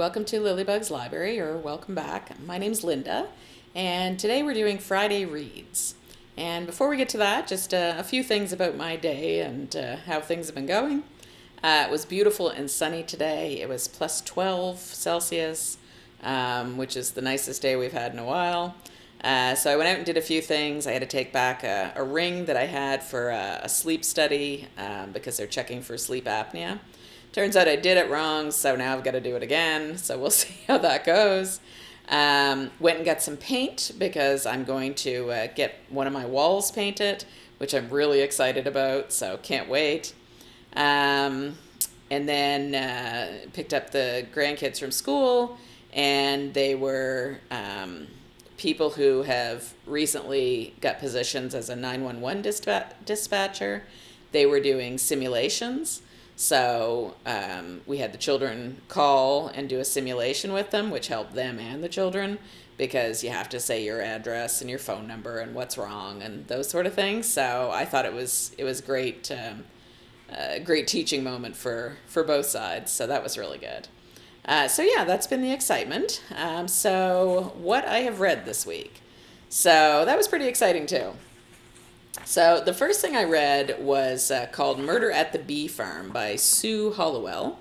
welcome to Lilybugs Library, or welcome back. My name's Linda, and today we're doing Friday Reads. And before we get to that, just a few things about my day and how things have been going. It was beautiful and sunny today. It was plus 12 Celsius, which is the nicest day we've had in a while. So I went out and did a few things. I had to take back a ring that I had for a sleep study because they're checking for sleep apnea. Turns out I did it wrong, so now I've got to do it again. So we'll see how that goes. Went and got some paint because I'm going to get one of my walls painted, which I'm really excited about, so can't wait. And then picked up the grandkids from school, and they were people who have recently got positions as a 911 dispatcher. They were doing simulations. So we had the children call and do a simulation with them, which helped them and the children, because you have to say your address and your phone number and what's wrong and those sort of things. So I thought it was great, great teaching moment for both sides. So that was really good. So yeah, that's been the excitement. So what I have read this week. So that was pretty exciting too. So the first thing I read was called Murder at the Bee Farm by Sue Hollowell.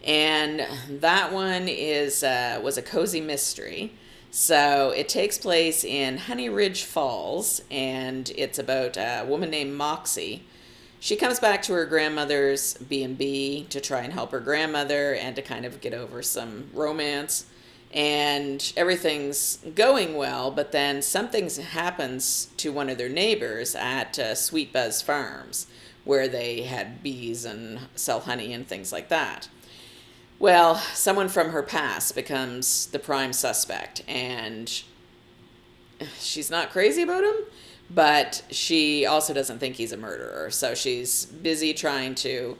And that one was a cozy mystery. So it takes place in Honey Ridge Falls, and it's about a woman named Moxie. She comes back to her grandmother's B&B to try and help her grandmother and to kind of get over some romance. And everything's going well, but then something happens to one of their neighbors at Sweet Buzz Farms, where they had bees and sell honey and things like that. Well, someone from her past becomes the prime suspect, and she's not crazy about him, but she also doesn't think he's a murderer. So she's busy trying to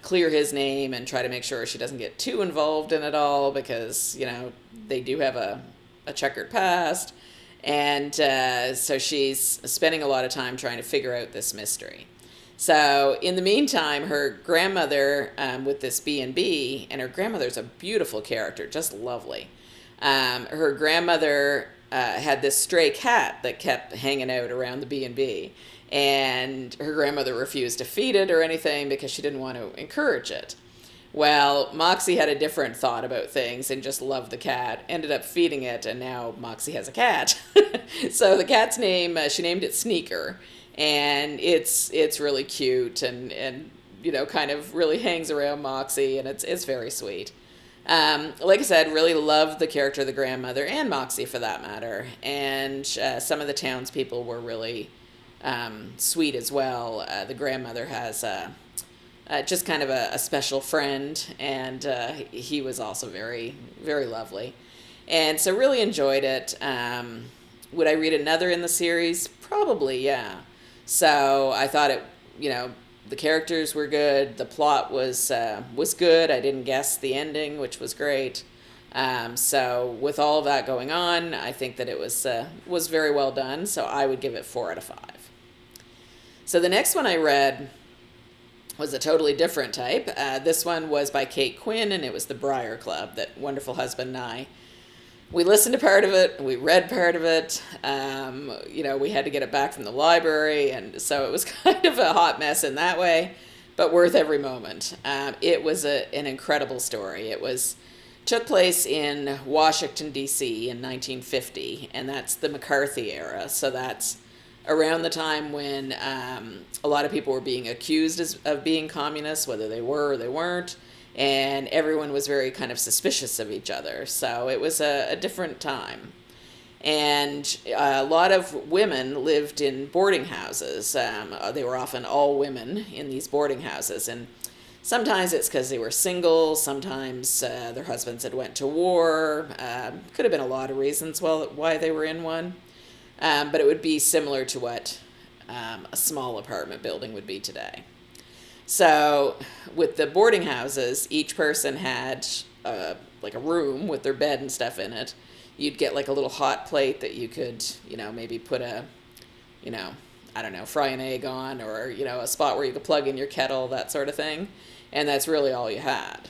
clear his name and try to make sure she doesn't get too involved in it all, because, you know, they do have a checkered past. And so she's spending a lot of time trying to figure out this mystery. So in the meantime, her grandmother with this B&B, and her grandmother's a beautiful character, just lovely. Her grandmother had this stray cat that kept hanging out around the B&B. And her grandmother refused to feed it or anything because she didn't want to encourage it. Well, Moxie had a different thought about things and just loved the cat, ended up feeding it, and now Moxie has a cat. So the cat's name, she named it Sneaker, and it's really cute and you know, kind of really hangs around Moxie, and it's very sweet. Like I said, really loved the character of the grandmother, and Moxie for that matter, and some of the townspeople were really sweet as well. The grandmother has just kind of a special friend, and he was also very, very lovely. And so really enjoyed it. Would I read another in the series? Probably, yeah. So I thought it, you know, the characters were good. The plot was good. I didn't guess the ending, which was great. So with all of that going on, I think that it was very well done. So I would give it 4 out of 5. So the next one I read was a totally different type. This one was by Kate Quinn, and it was The Briar Club, that wonderful husband and I. We listened to part of it, we read part of it. You know, we had to get it back from the library, and so it was kind of a hot mess in that way, but worth every moment. It was an incredible story. Took place in Washington, D.C. in 1950, and that's the McCarthy era, so that's around the time when a lot of people were being accused of being communists, whether they were or they weren't, and everyone was very kind of suspicious of each other. So it was a different time. And a lot of women lived in boarding houses. They were often all women in these boarding houses, and sometimes it's because they were single, sometimes their husbands had went to war. Could have been a lot of reasons why they were in one. But it would be similar to what a small apartment building would be today. So with the boarding houses, each person had like a room with their bed and stuff in it. You'd get like a little hot plate that you could, you know, maybe put I don't know, fry an egg on, or, you know, a spot where you could plug in your kettle, that sort of thing. And that's really all you had.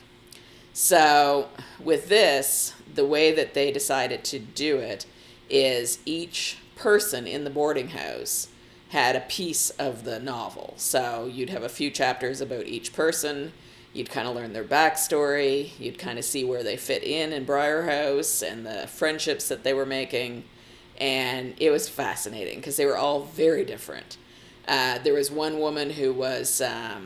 So with this, the way that they decided to do it is each person in the boarding house had a piece of the novel. So you'd have a few chapters about each person. You'd kind of learn their backstory. You'd kind of see where they fit in Briar House and the friendships that they were making. And it was fascinating because they were all very different. There was one woman who was, let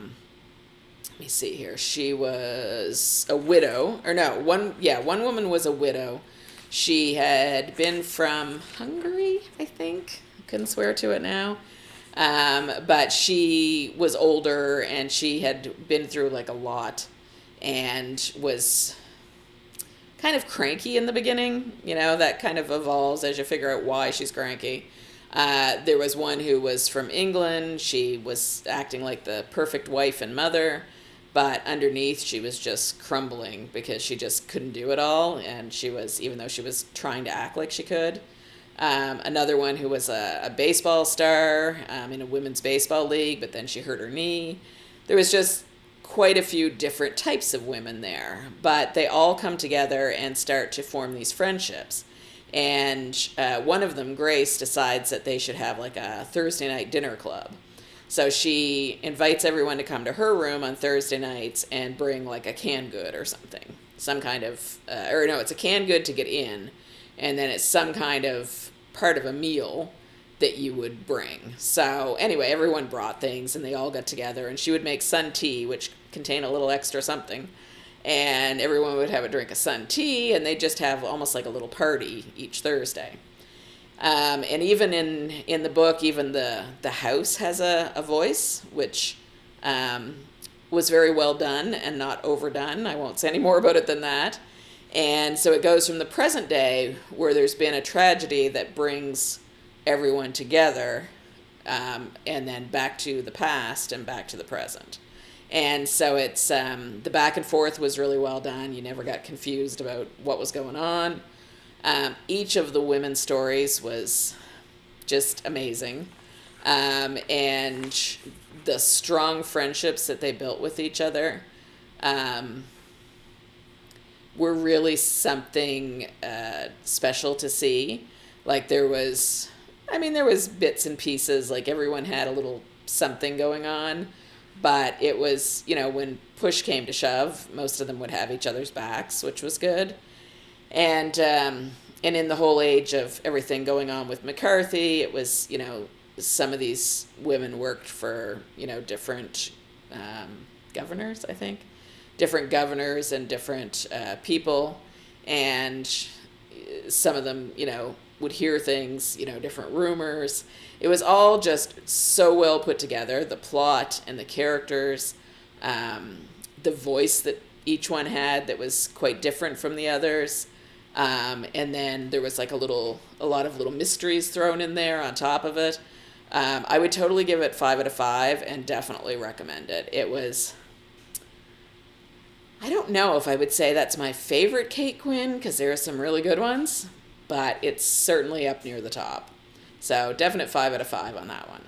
me see here, she was a widow, or no, one woman was a widow. She had been from Hungary, I think. I couldn't swear to it now. But she was older and she had been through like a lot and was kind of cranky in the beginning. You know, that kind of evolves as you figure out why she's cranky. There was one who was from England. She was acting like the perfect wife and mother, but underneath she was just crumbling because she just couldn't do it all. And she was, even though she was trying to act like she could. Another one who was a baseball star in a women's baseball league, but then she hurt her knee. There was just quite a few different types of women there, but they all come together and start to form these friendships. And one of them, Grace, decides that they should have like a Thursday night dinner club. So she invites everyone to come to her room on Thursday nights and bring like a canned good or something. Some kind of, or no, it's a canned good to get in, and then it's some kind of part of a meal that you would bring. So anyway, everyone brought things and they all got together, and she would make sun tea, which contained a little extra something. And everyone would have a drink of sun tea, and they'd just have almost like a little party each Thursday. And even in the book, even the house has a voice, which was very well done and not overdone. I won't say any more about it than that. And so it goes from the present day, where there's been a tragedy that brings everyone together, and then back to the past and back to the present. And so it's the back and forth was really well done. You never got confused about what was going on. Each of the women's stories was just amazing. And the strong friendships that they built with each other were really something special to see. Like there was bits and pieces, like everyone had a little something going on, but it was, when push came to shove, most of them would have each other's backs, which was good. And in the whole age of everything going on with McCarthy, it was, some of these women worked for, different governors, I think. Different governors and different people. And some of them, would hear things, different rumors. It was all just so well put together. The plot and the characters, the voice that each one had that was quite different from the others. And then there was like a lot of little mysteries thrown in there on top of it. I would totally give it 5 out of 5 and definitely recommend it. It was, I don't know if I would say that's my favorite Kate Quinn, because there are some really good ones, but it's certainly up near the top. So definite 5 out of 5 on that one.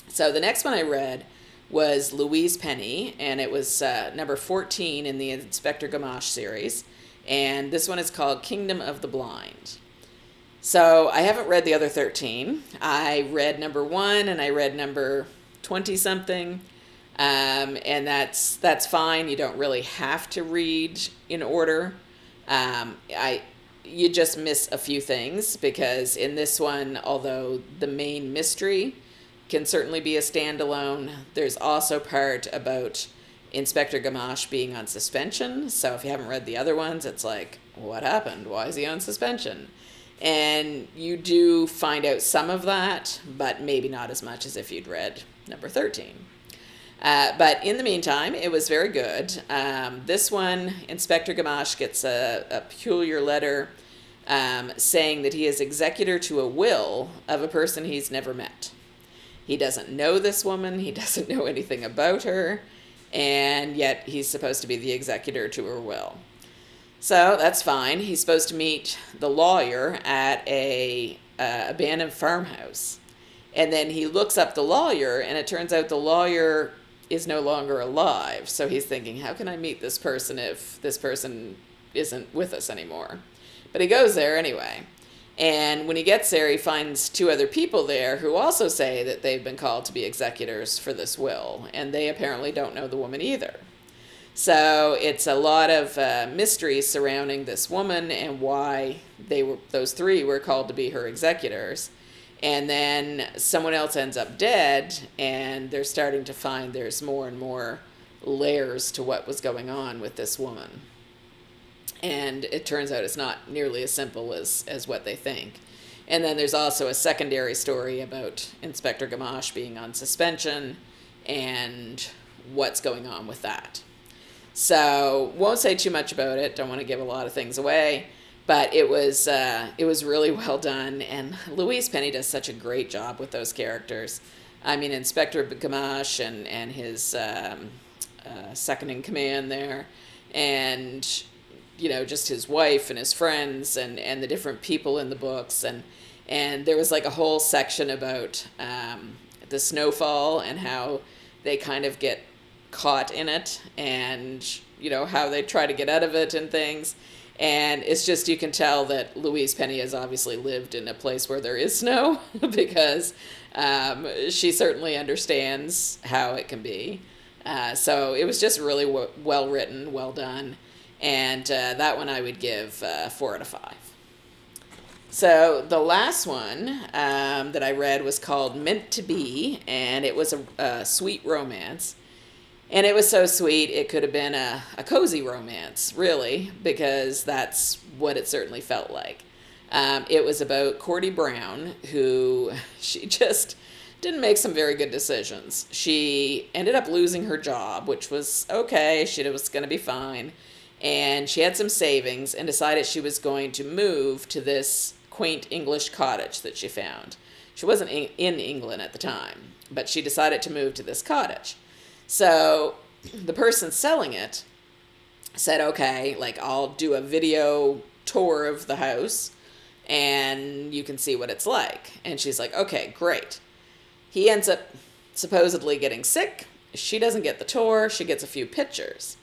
So the next one I read was Louise Penny, and it was number 14 in the Inspector Gamache series. And this one is called Kingdom of the Blind. So I haven't read the other 13. I read number 1 and I read number 20-something. And that's fine. You don't really have to read in order. You just miss a few things, because in this one, although the main mystery can certainly be a standalone, there's also part about Inspector Gamache being on suspension. So if you haven't read the other ones, it's like, what happened? Why is he on suspension? And you do find out some of that, but maybe not as much as if you'd read number 13. But in the meantime, it was very good. This one, Inspector Gamache gets a peculiar letter saying that he is executor to a will of a person he's never met. He doesn't know this woman. He doesn't know anything about her. And yet he's supposed to be the executor to her will. So that's fine. He's supposed to meet the lawyer at a abandoned farmhouse. And then he looks up the lawyer, and it turns out the lawyer is no longer alive. So he's thinking, how can I meet this person if this person isn't with us anymore? But he goes there anyway. And when he gets there, he finds two other people there who also say that they've been called to be executors for this will. And they apparently don't know the woman either. So it's a lot of mystery surrounding this woman and why those three were called to be her executors. And then someone else ends up dead, and they're starting to find there's more and more layers to what was going on with this woman. And it turns out it's not nearly as simple as what they think. And then there's also a secondary story about Inspector Gamache being on suspension and what's going on with that. So won't say too much about it. Don't want to give a lot of things away. But it was really well done, and Louise Penny does such a great job with those characters. I mean, Inspector Gamache and his second in command there, and just his wife and his friends and the different people in the books, and there was like a whole section about the snowfall and how they kind of get caught in it, and how they try to get out of it and things. And it's just, you can tell that Louise Penny has obviously lived in a place where there is snow because she certainly understands how it can be. So it was just really well written, well done. And that one I would give 4 out of 5. So the last one that I read was called Meant to Be, and it was a sweet romance. And it was so sweet, it could have been a cozy romance, really, because that's what it certainly felt like. It was about Cordy Brown, who she just didn't make some very good decisions. She ended up losing her job, which was okay, she was going to be fine. And she had some savings and decided she was going to move to this quaint English cottage that she found. She wasn't in England at the time, but she decided to move to this cottage. So the person selling it said, okay, I'll do a video tour of the house and you can see what it's like. And she's like, okay, great. He ends up supposedly getting sick. She doesn't get the tour. She gets a few pictures.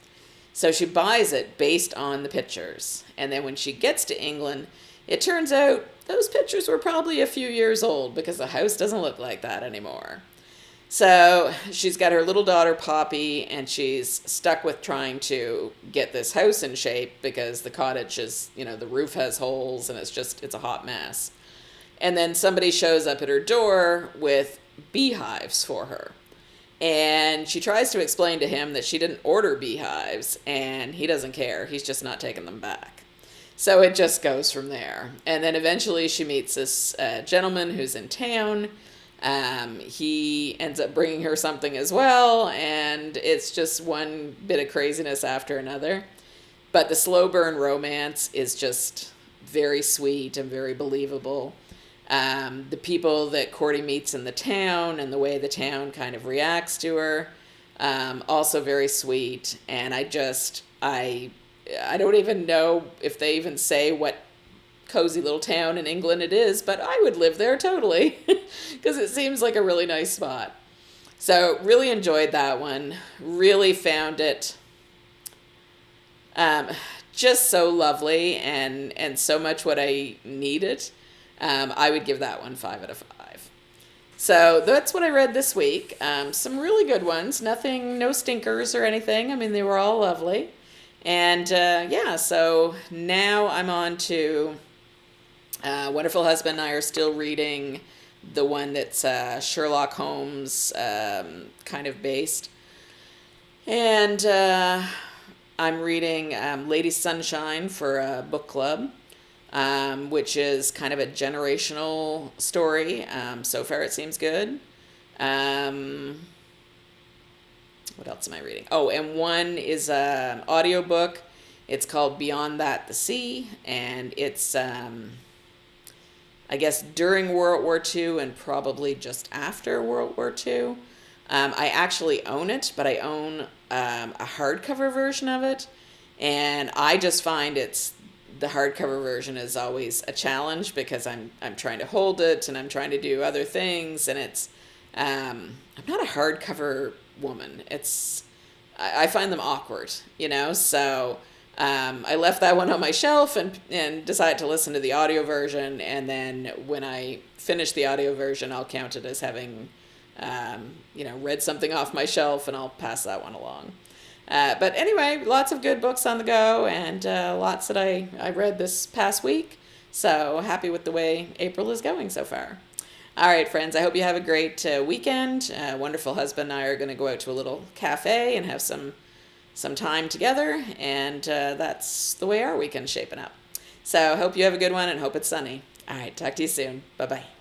So she buys it based on the pictures. And then when she gets to England, it turns out those pictures were probably a few years old because the house doesn't look like that anymore. So she's got her little daughter, Poppy, and she's stuck with trying to get this house in shape because the cottage is, the roof has holes and it's a hot mess. And then somebody shows up at her door with beehives for her. And she tries to explain to him that she didn't order beehives, and he doesn't care. He's just not taking them back. So it just goes from there. And then eventually she meets this gentleman who's in town. He ends up bringing her something as well, and it's just one bit of craziness after another. But the slow burn romance is just very sweet and very believable. The people that Cordy meets in the town and the way the town kind of reacts to her, also very sweet. And I don't even know if they even say what cozy little town in England it is, but I would live there totally because it seems like a really nice spot. So really enjoyed that one. Really found it just so lovely and so much what I needed. I would give that one 5 out of 5. So that's what I read this week. Some really good ones. No stinkers or anything. I mean, they were all lovely. And so now I'm on to Wonderful Husband and I are still reading the one that's Sherlock Holmes kind of based. And I'm reading Lady Sunshine for a book club, which is kind of a generational story. So far it seems good. What else am I reading? Oh, and one is an audiobook. It's called Beyond That, the Sea, and it's I guess during World War II and probably just after World War II. I actually own it, but I own a hardcover version of it, and I just find the hardcover version is always a challenge because I'm trying to hold it and I'm trying to do other things, and I'm not a hardcover woman. I find them awkward, so I left that one on my shelf and decided to listen to the audio version. And then when I finish the audio version, I'll count it as having, read something off my shelf, and I'll pass that one along. But anyway, lots of good books on the go, and lots that I read this past week. So happy with the way April is going so far. All right, friends, I hope you have a great weekend. Wonderful husband and I are going to go out to a little cafe and have some time together, and that's the way our weekend's shaping up. So hope you have a good one and hope it's sunny. All right, talk to you soon. Bye-bye.